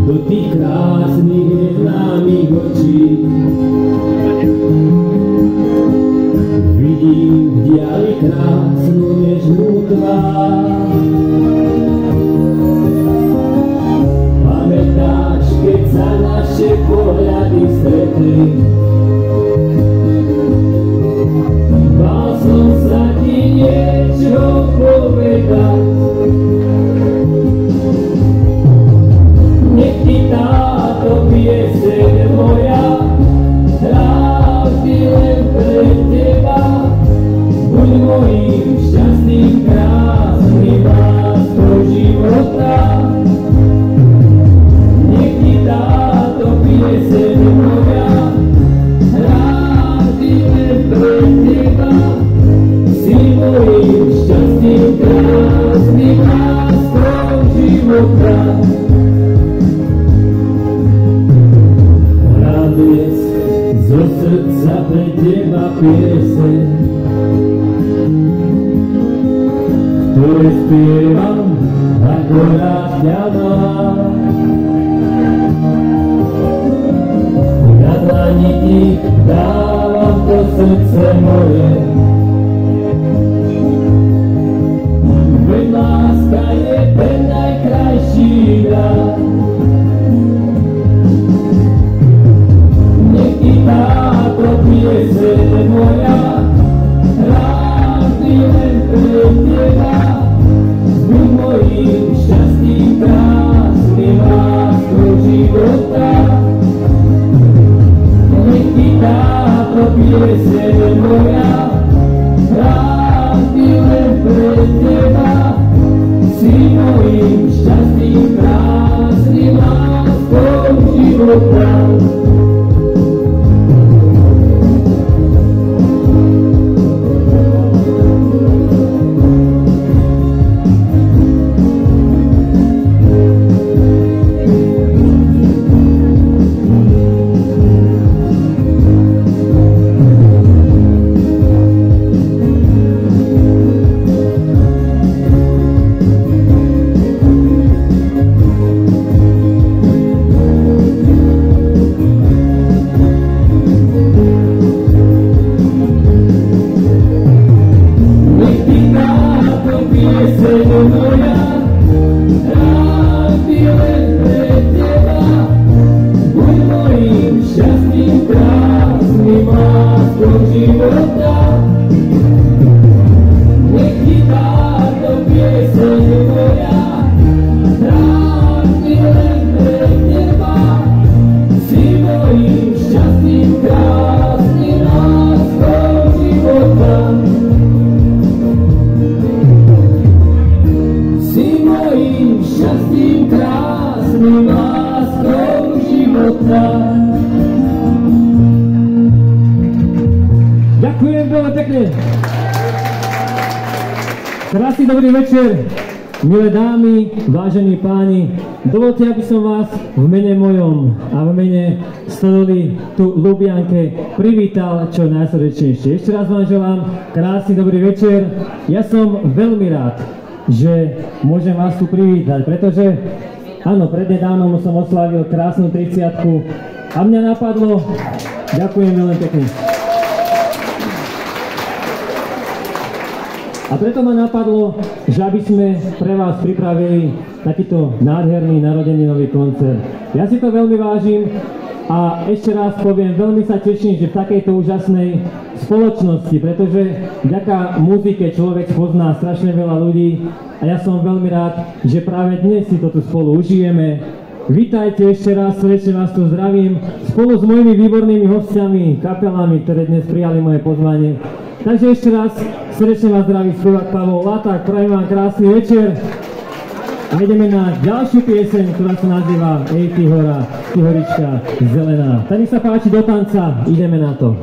Do tých krásnych neznámych očí vidím v diali krásnu nežnú tvár. Pamätáš, keď sa naše pohľady stretli? Bál som sa ti niečo povedať. Nech ti táto pieseň moja hráči len pre teba. Buď mojím šťastným, krásnym láskou života. Nech ti táto pieseň moja hráči len pre teba. Si mojím šťastným, krásnym láskou života. Zo srdca pre teba pieseň, ktoré spievam ako rád ťa mám. Na dlani ti dávam to srdce moje, veď láska je ten najkrajší dar. Táto pieseň moja hráči len pre teba. Buď mojím šťastným, krásnym láskou života. Nech ti táto pieseň moja hráči len pre teba. Si mojím šťastným, krásnym láskou života. Ďakujem veľmi pekne. Krásny dobrý večer, milé dámy, vážení páni. Dovolte, aby som vás v mene mojom a v mene stodoly tu Lubianke privítal čo najsrdečnejšie. Ešte raz vám želám krásny dobrý večer. Ja som veľmi rád, že môžem vás tu privítať, pretože áno, prednedávnom som oslavil krásnu 30-ku a mňa napadlo, ďakujem veľmi pekne. A preto ma napadlo, že aby sme pre vás pripravili takýto nádherný narodeninový koncert. Ja si to veľmi vážim a ešte raz poviem, veľmi sa teším, že v takejto úžasnej spoločnosti, pretože vďaka muzike človek pozná strašne veľa ľudí a ja som veľmi rád, že práve dnes si to tu spolu užijeme. Vítajte ešte raz, srdečne vás tu zdravím spolu s mojimi výbornými hostiami, kapelami, ktoré dnes prijali moje pozvanie. Takže ešte raz srdečne vás zdraví spevák Pavol Laták, prajem vám krásny večer a ideme na ďalšiu pieseň, ktorá sa nazýva Ej ty hora, ty horička zelená. Tak nech sa páči do tanca, ideme na to.